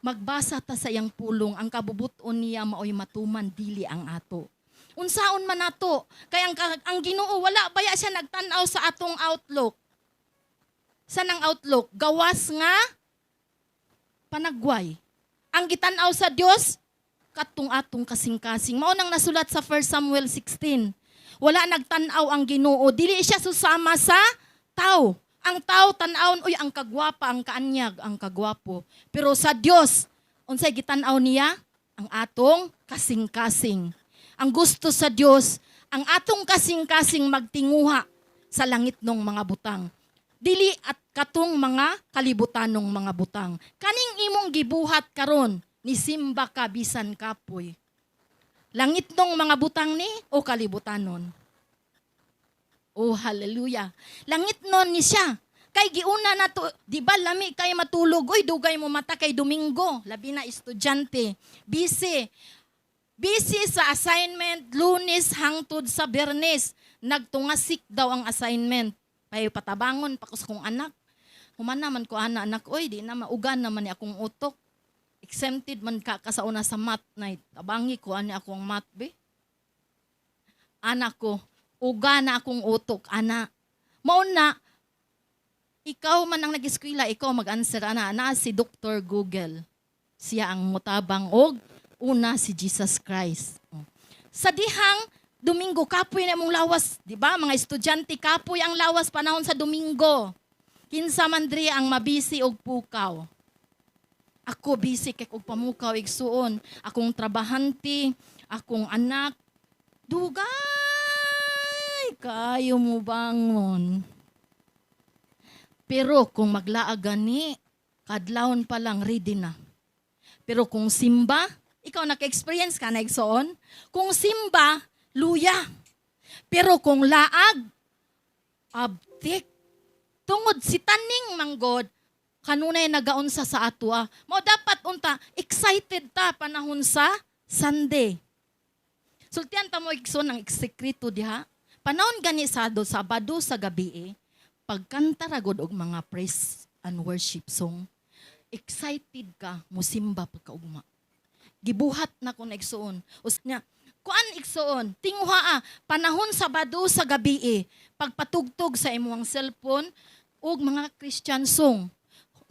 Magbasa ta sa iyang pulong, ang kabubuton niya maoy matuman, dili ang ato. Unsaon man nato, kay ang Ginoo wala baya siya nagtan-aw sa atong outlook. Sa nang outlook, gawas nga panagway. Ang gitan-aw sa Dios, katong atong kasing-kasing. Mao nang nasulat sa 1 Samuel 16. Wala nagtan-aw ang Ginoo, dili siya susama sa tao. Ang tao tan-awon, uy, ang kagwapa, ang kaanyag, ang kagwapo. Pero sa Dios, unsay gitan-aw niya? Ang atong kasing-kasing. Ang gusto sa Dios, ang atong kasing-kasing magtinguha sa langit ng mga butang. Dili at katong mga kalibutanong mga butang. Kaning imong gibuhat karon, ni simba ka bisan kapoy. Langit ng mga butang ni o kalibutanon? Oh, hallelujah. Langit nun ni siya. Kay giuna na to, di ba lami kay matulog, oy dugay mo mata kay Domingo, labi na estudyante, busy. Busy sa assignment, Lunes hangtod sa Biyernes. Nagtungasik daw ang assignment. Pay patabangon pa ko sa kong anak. Human naman ko anak, oy di na maugan naman ni akong utok. Exempted man ka kasauna sa math night. Tabangi ko ani akong math be. Anak ko, uga na akong utok, ana. Mauna, ikaw man ang nag-eskwela, ikaw mag-answer, ana si Dr. Google. Siya ang mutabang og una si Jesus Christ. Sa dihang Domingo, kapoy na mong lawas. Di ba, mga estudyante, kapoy ang lawas panahon sa Domingo. Kinsa man diri ang mabisi og pukaw. Ako busy kay og pamukaw igsuon. Akong trabahante, akong anak. Dugay kayo mo bangon. Pero kung maglaag gani, kadlawon pa lang ready na. Pero kung simba, ikaw naka-experience ka na igsuon. Kung simba, luya. Pero kung laag, abtik. Tungod si taning manggod, kanunay nagaunsa sa atwa. Mo dapat unta, excited ta panahon sa Sunday. Sultian ta mo igsoon ang sekreto diha. Panahon gani Sabado sa gabi, pagkanta ragod og mga praise and worship song, excited ka, musimba pagkaugma. Gibuhat na ko na igsoon. Usnya, kuan igsoon, tinguha panahon Sabado sa gabi, pagpatugtog sa imong cellphone og mga Christian song.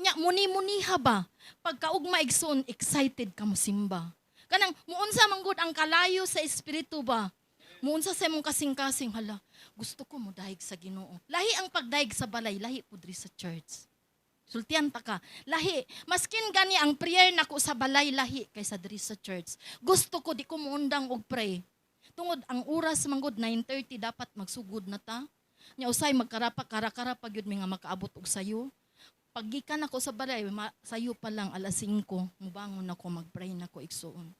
Nya muni-muniha ba? Pagkaugma igsoon, excited ka musimba. Kanang muunsa man gud ang kalayo sa espiritu ba? Muunsa sa imong kasing-kasing, hala, gusto ko mo dahig sa Ginoo. Lahi ang pagdaig sa balay, lahi pudri sa church. Sultian ta ka, lahi. Maskin gani ang prayer nako sa balay, lahi kaysa diri sa church. Gusto ko, di ko muundang og pray. Tungod, ang oras manggod 9:30 dapat magsugod na ta. Nya usay magkarapa-kara-kara pag yun nga makaabot og sayo. Paggikan ako sa balay, sayo pa lang alas 5, mubangon ako, mag-pray nako igsuon.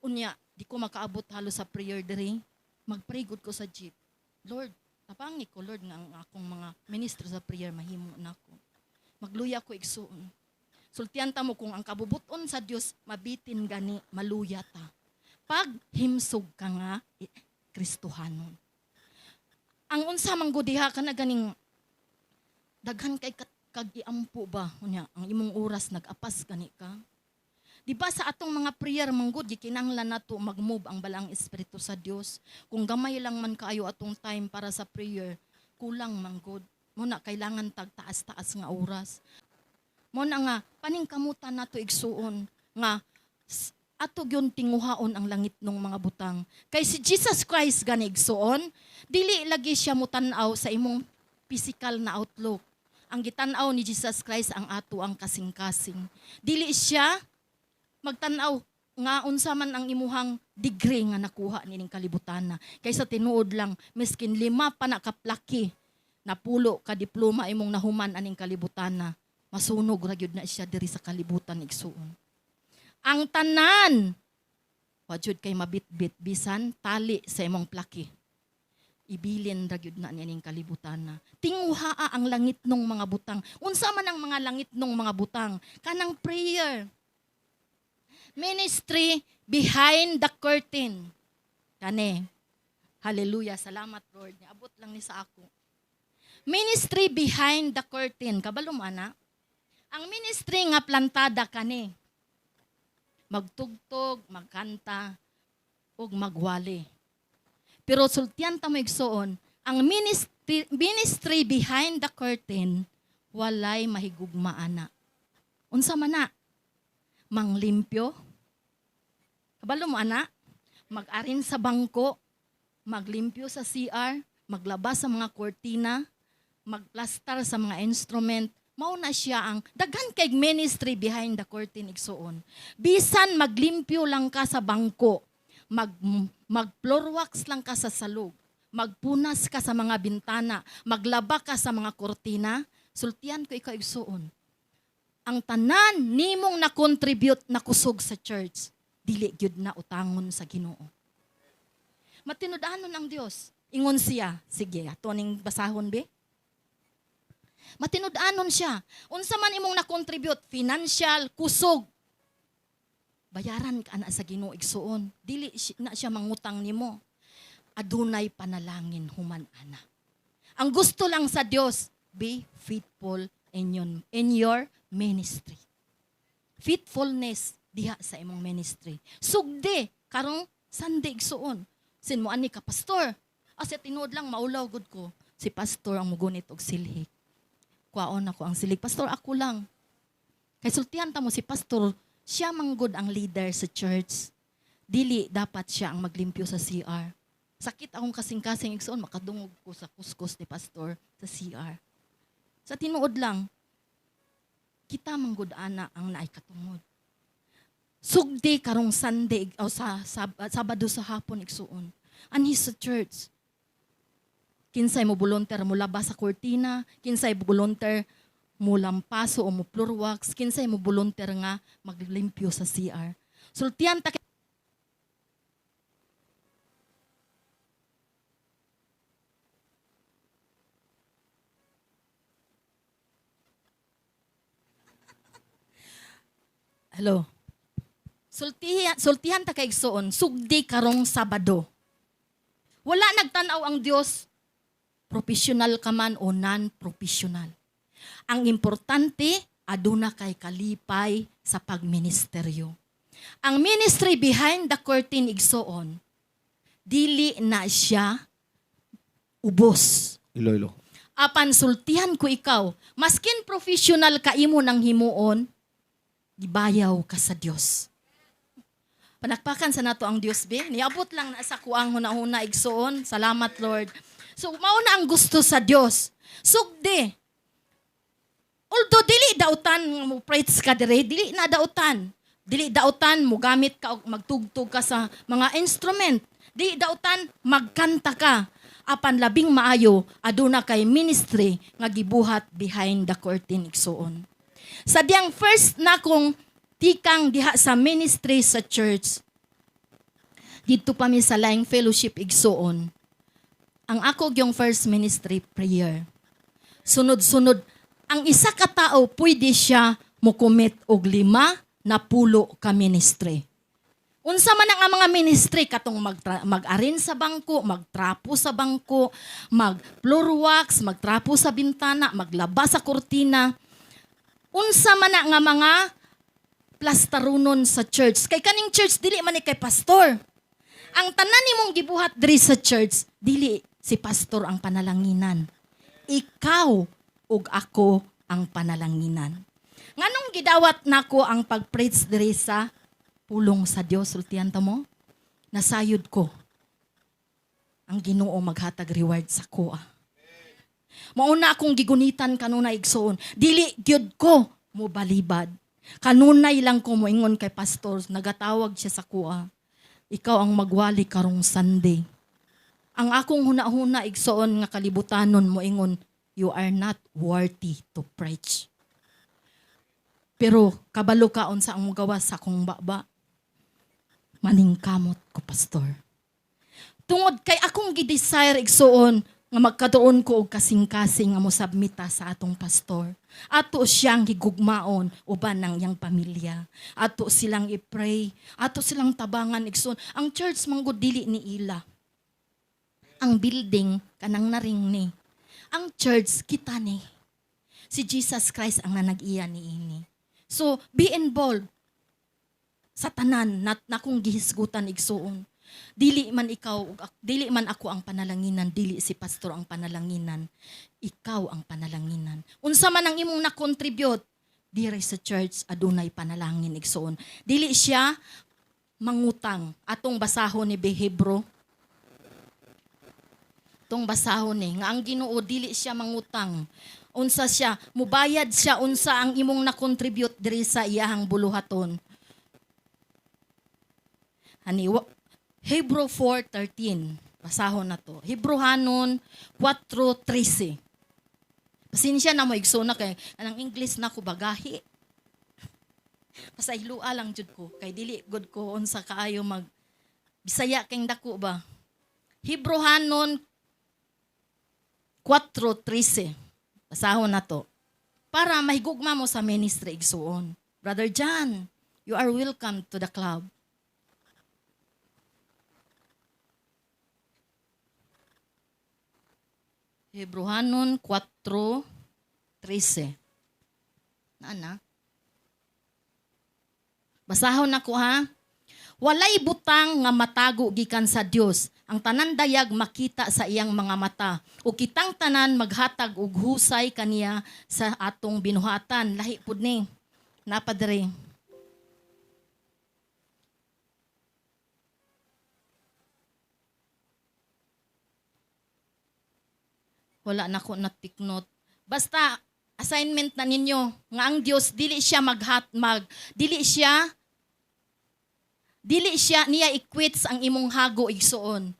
Unya, di ko makaabot halo sa prayer diri. Mag-pray gud ko sa jeep. Lord, tapangi ko, Lord, nga ang akong mga ministro sa prayer mahimo nako. Magluya ko igsuon. Sultian ta mo kung ang kabubuton sa Dios mabitin gani, maluya ta. Pag himsog ka nga, Kristohanon. Ang unsa man gud diha kana ganing daghan kay kag-iampo ba unya ang imong oras nag-apas gani ka. Di ba sa atong mga prayer manggod gikinahanglan nato mag-move ang balang espiritu sa Dios. Kung gamay lang man kaayo atong time para sa prayer, kulang manggod. Muna kailangan tagtaas-taas nga oras. Mo na nga paningkamutan nato igsuon nga ato gyud tinguhaon ang langit ng mga butang. Kay si Jesus Christ gani igsuon, dili lagi siya mutan-aw sa imong physical na outlook. Ang gitan-aw ni Jesus Christ ang ato ang kasing-kasing. Dili siya magtan-aw nga unsa man ang imuhang degree nga nakuha nining kalibutan na. Kaysa tinuod lang, miskin 5 pa na kaplaki, napulo ka diploma imong nahuman aning kalibutan na, masunog ra gyud na siya diri sa kalibutan igsuon. Ang tanan, wa jud kay mabitbit bisan tali sa imong plaki. Ibilin ra gyud na nining kalibutan na. Tinguhaa ang langit nung mga butang. Unsa man ang mga langit nung mga butang? Kanang prayer. Ministry behind the curtain. Kani. Hallelujah. Salamat, Lord. Niabot lang ni sa ako. Ministry behind the curtain. Kabalo mo, ana? Ang ministry nga plantada kani. Magtugtog, magkanta, ug magwali. Pero sultian ta mo igsoon, ang ministry behind the curtain, walay mahigugma, ana. Unsa man na? Manglimpyo. Kabalo mo, ana? Mag-arin sa bangko, maglimpyo sa CR, maglabas sa mga kortina, magplastar sa mga instrument. Mao na siya ang daghan kay ministry behind the curtain igsuon. Bisan maglimpyo lang ka sa bangko, mag-floor wax lang ka sa salog, magpunas ka sa mga bintana, maglaba ka sa mga kortina, sultian ko ikaw igsuon. Ang tanan nimong na-contribute na kusog sa church, dili gyud na utangon sa Ginoo. Matinud-anon ang Dios. Ingon siya, sige, ato ning basahon be. Matinud-anon siya. Unsa man imong na-contribute, financial, kusog, bayaran ka na sa Ginoo igsuon. Dili na siya mangutang nimo. Adunay panalangin human ana. Ang gusto lang sa Dios, be faithful in your ministry. Faithfulness diha sa imong ministry. Sugdi karong Sunday igsuon. Sin mo ani ka pastor. Asa tinuod lang maulaw gud ko. Si pastor ang mugunit og silhig. Kuwaon ako ang silig. Pastor, ako lang. Kay sultihan ta mo si pastor, siya manggod ang leader sa church. Dili dapat siya ang maglimpyo sa CR. Sakit akong kasing-kasing igsoon, makadungog ko sa kuskus ni pastor sa CR. Sa tinuod lang, kita manggod ana ang naay katungod. Sugdi karong Sunday o sa Sabado sa hapon igsuon. Anhi sa church. Kinsay mo volunteer mo labas sa kortina, kinsay mo volunteer mo lampaso o mo floor wax, kinsay mo volunteer nga maglimpyo sa CR. Sultian ta Hello. Sultihan ta kay igsoon, sugdi karong Sabado. Wala nagtanaw ang Dios professional ka man o non-professional. Ang importante, aduna kay kalipay sa pagministeryo. Ang ministry behind the curtain igsoon, dili na siya ubos. Ilo. Apan sultihan ko ikaw, maskin professional ka imo ng himuon, gibayaw ka sa Dios. Panakpakan sa nato ang Dios be. Niabot lang na sa kuang huna-huna igsoon. Salamat Lord. So, mauna ang gusto sa Dios. Sugdi. Although dili dautan mo preach ka dire, dili na dautan. Dili dautan mo gamit ka o magtugtog ka sa mga instrument. Dili dautan magkanta ka. Apan labing maayo aduna kay ministry nga gibuhat behind the curtain igsuon. Sa diyang first na kong tikang diha sa ministry sa church, dito pa mi sa Laing Fellowship igsuon. Ang ako yung first ministry prayer. Sunod-sunod, ang isa ka tao pwede siya mukumit og 5 na 10 ka ministry. Unsa man ang mga ministry katong mag-arin sa bangko, magtrapo sa bangko, mag-floor wax, magtrapo sa bintana, maglaba sa kortina. Unsa man nga mga plastarunon sa church. Kay kaning church dili man ni kay pastor. Ang tanan nimong gibuhat diri sa church, dili si pastor ang panalanginan. Ikaw ug ako ang panalanginan. Nganong gidawat nako ang pag-preach diri sa pulong sa Dios, sultihan ta mo? Nasayod ko ang Ginoo maghatag reward sa ko. Mauna akong gigunitan kanuna igsoon. Dili gyud ko mo balibad. Kanunay lang ko moingon kay pastor, nagatawag siya sa kuha. Ikaw ang magwali karong Sunday. Ang akong huna-huna igsoon nga kalibutanon moingon, you are not worthy to preach. Pero kabalo kaon sa ang gawas sa akong baba. Maningkamot ko, pastor. Tungod kay akong gidesire igsoon nga magkatuon ko og kasing-kasing nga mosabmita sa atong pastor. Ato siyang higugmaon uban ng iyang pamilya. Ato silang i-pray, ato silang tabangan igsoon. Ang church manggod dili ni ila. Ang building kanang naring ni. Ang church kita ni. Si Jesus Christ ang nanag-iya ni ini. So be involved sa tanan na kung gihisgutan igsoon. Dili man ako ang panalanginan, dili si pastor ang panalanginan. Ikaw ang panalanginan. Unsa man ang imong na-contribute diri sa church adunay panalangin igsoon. Dili siya mangutang. Atong basahon ni Hebro. Tong basahon ni nga ang Ginoo dili siya mangutang. Unsa siya, mubayad siya unsa ang imong na-contribute diri sa iyahang buluhaton. Hebrew 4:13. Basahon na to. Hebrehanon 4:13. Pasensya na mo igsoon na kay anang English na ko bagahi. Pasaylua lang jud ko kay dili good ko unsa kaayo mag Bisaya kay dako ba. Hebrehanon 4:13. Basahon na to. Para mahigugma mo sa ministry igsoon. Brother John, you are welcome to the club. Hebrehanon 4:13. Naana? Basahon nako ha. Walay butang nga matago gikan sa Dios. Ang tanan dayag makita sa iyang mga mata. O kitang tanan maghatag og husay kaniya sa atong binuhatan. Lahi pud ni. Napadre. Wala na ko natiknot. Basta assignment na ninyo nga ang Dios dili siya dili siya niya equates ang imong hago igsoon.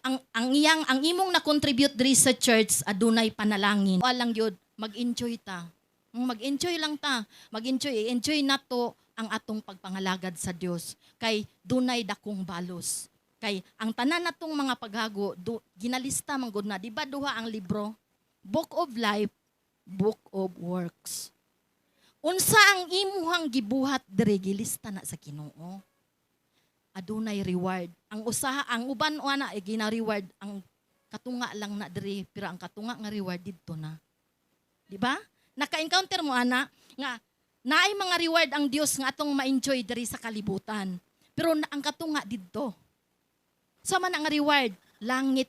Ang imong na-contribute diri sa church adunay panalangin. Walang yun, mag-enjoy ta. Mag-enjoy lang ta. Enjoy nato ang atong pagpangalagad sa Dios. Kay dunay dakong balos. Kay ang tanan natong mga paghago ginalista man gud na, di ba duha ang libro? Book of Life, Book of Works. Unsa ang imuhang gibuhat diri gilista na sa Ginoo. Adunay reward. Ang uban ana ay gina-reward ang katunga lang na diri pero ang katunga nga reward didto na. Di ba? Naka-encounter mo ana nga naay mga reward ang Dios nga atong ma-enjoy diri sa kalibutan. Pero ang katunga didto. Sama na nga reward, langit,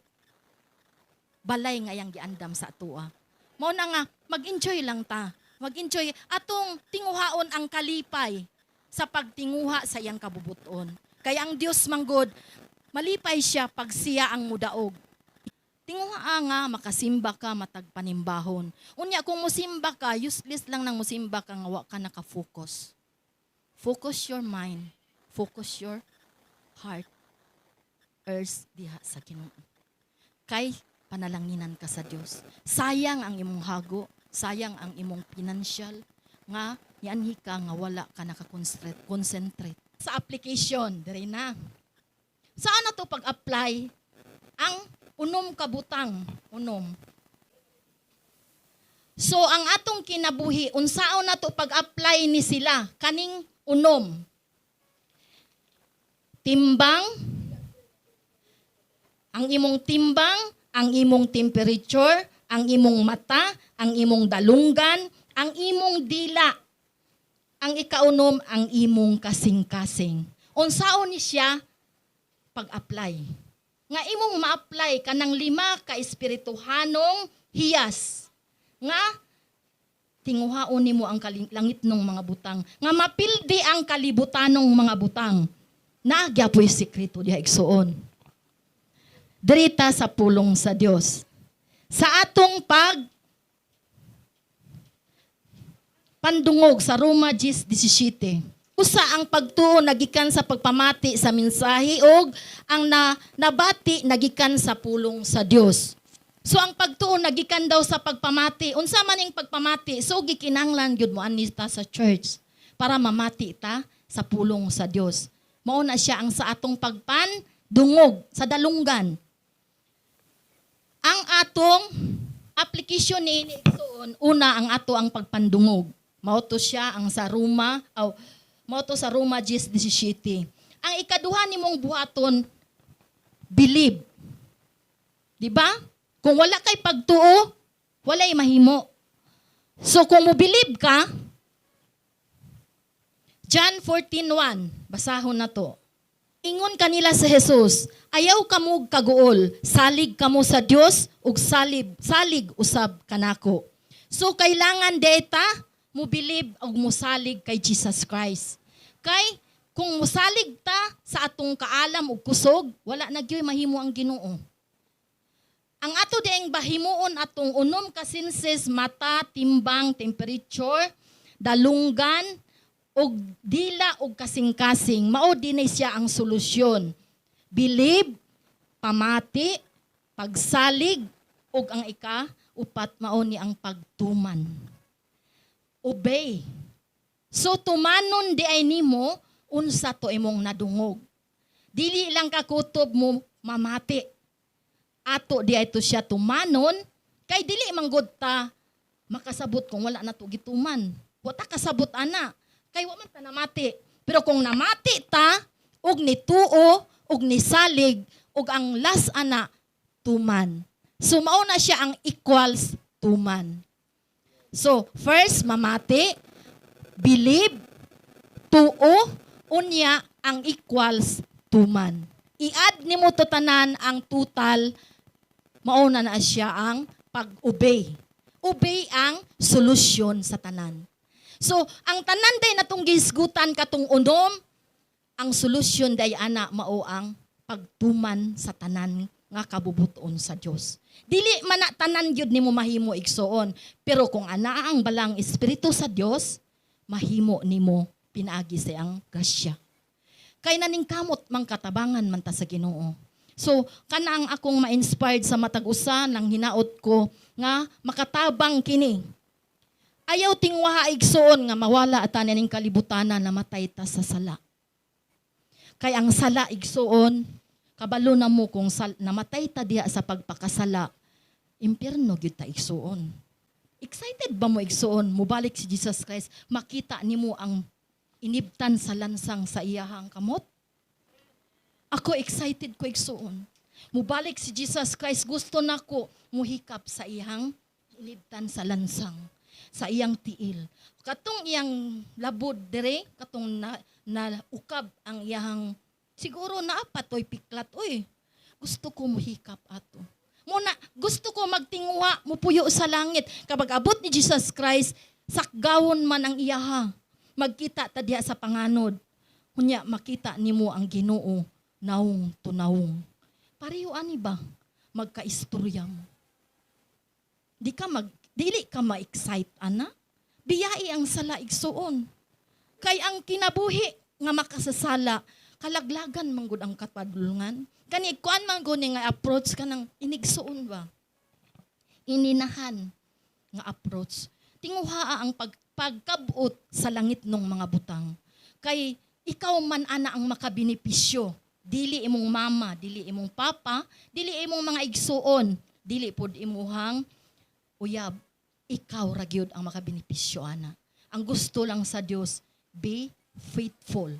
balay nga yang giandam sa atua. Mao na nga, mag-enjoy lang ta. Mag-enjoy. Atong tinguhaon ang kalipay sa pagtinguha sa iyang kabubuton. Kaya ang Dios manggod, malipay siya pag siya ang mudaog. Tinguha nga, makasimba ka, matagpanimbahon. Unya, kung musimba ka, useless lang nang musimba ka, nga wa ka nakafocus. Focus your mind. Focus your heart. Earth diha sa Ginoo. Kay panalanginan ka sa Dios. Sayang ang imong hago, sayang ang imong financial nga yanhi ka nga wala ka naka-concentrate sa application diri na. Saan na to pag-apply ang unom ka butang, unom. So ang atong kinabuhi unsaon na to pag-apply ni sila kaning unom. Timbang, ang imong timbang, ang imong temperature, ang imong mata, ang imong dalunggan, ang imong dila. Ang ikaunom, ang imong kasing-kasing. Unsaon ni siya pag-apply. Nga imong ma-apply kanang 5 ka espirituhanong hiyas. Nga tinguhaon nimo ang langit ng mga butang. Nga mapildi ang kalibutanong mga butang. Nagyapoy sikreto diha igsuon. Dirita sa pulong sa Dios. Sa atong pandungog sa Roma 10:17. Usa ang pagtuo nagikan sa pagpamati sa mensahe og ang nabati nagikan sa pulong sa Dios. So ang pagtuo nagikan daw sa pagpamati. Unsa man ning pagpamati? So gikinahanglan gyud mo anita sa church para mamati ta sa pulong sa Dios. Mao na siya ang sa atong pagpandungog sa dalunggan. Ang atong application ni igsoon, una ang ato ang pagpandungog. Mao to siya ang sa Roma, mao to sa Roma 10:17. Ang ikaduha nimong buhaton, believe. Di ba? Kung wala kay pagtuo, walay mahimo. So kung mo believe ka, John 14:1, basahon na to. Ingon kanila sa Jesus, ayaw kamo kaguol, salig kamo sa Dios ug salig usab kanako. So kailangan deta mo believe ug mo salig kay Jesus Christ. Kay kung mosalig ta sa atong kaalam ug kusog, wala na gyud mahimo ang Ginoo. Ang ato dieng bahimuon atong unom ka senses, mata, timbang, temperature, dalunggan, og dila og kasing-kasing, mao dinay siya ang solusyon. Believe, pamati, pagsalig, og ang upat mao ni ang pagtuman. Obey. So tumanon di ay nimo unsa to imong nadungog. Dili lang kakutob mo mamati. Ato di ay to siya tumanon kay dili manggod ta makasabot kung wala na to gituman. Wa ta kasabot ana. Kay wa man ta namati. Pero kung namati ta, og nituo, og nisalig, og ang last ana, tuman. So mao na siya ang equals tuman. So first, mamati, believe, tuo, unya ang equals tuman. I-add nimo to tanan ang total, mao na siya ang pag-obey. Obey ang solusyon sa tanan. So, ang tanan day natong gisgutan katong unom, ang solusyon day ana mao ang pagtuman sa tanan nga kabubuton sa Dios. Dili man na tanan gyud nimo mahimo igsuon, pero kung ana ang balang espiritu sa Dios, mahimo nimo pinaagi sa ang grasya. Kay naning kamot mang katabangan man ta sa Ginoo. So, kana ang akong ma-inspired sa matag usa nang hinaot ko nga makatabang kini. Ayaw tingwa igsoon nga mawala atan ning kalibutanan na matay ta sa sala. Kay ang sala igsoon, kabalo na mo kung namatay ta diha sa pagpakasala, impyerno gyud ta igsoon. Excited ba mo igsoon mubalik si Jesus Christ, makita nimo ang inibtan sa lansang sa iyahang kamot? Ako excited ko igsoon. Mubalik si Jesus Christ, gusto nako muhikap sa iyang inibtan sa lansang, sa iyang tiil. Katong iyang labod dire, katong na ukab ang iyang, siguro naapatoy piklat, uy, gusto ko muhikap ato. Muna, gusto ko magtinguha, mupuyo sa langit. Kapag abot ni Jesus Christ, sakgawon man ang iyaha. Magkita ta diha sa panganod. Kunya, makita nimo ang Ginoo, naong tunawong. Pareho ani ba? Magkaistorya mo. Dili ka ma-excite, ana? Biyai ang sala igsuon. Kay ang kinabuhi nga makasasala, kalaglagan manggod ang kapadulungan. Kani kuan man gud nga approach ka ng inigsuon ba? Ininahan nga approach. Tinguhaa ang pagkabot sa langit ng mga butang. Kay ikaw man ana ang makabenepisyo. Dili imong mama, dili imong papa, dili imong mga igsuon, dili pod imuhang uyab. Ikaw ra gyud ang makabenepisyo ana. Ang gusto lang sa Dios, be faithful.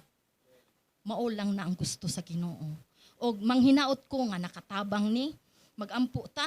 Mao lang na ang gusto sa Ginoo. Og manghinaot ko nga nakatabang ni, magampo ta,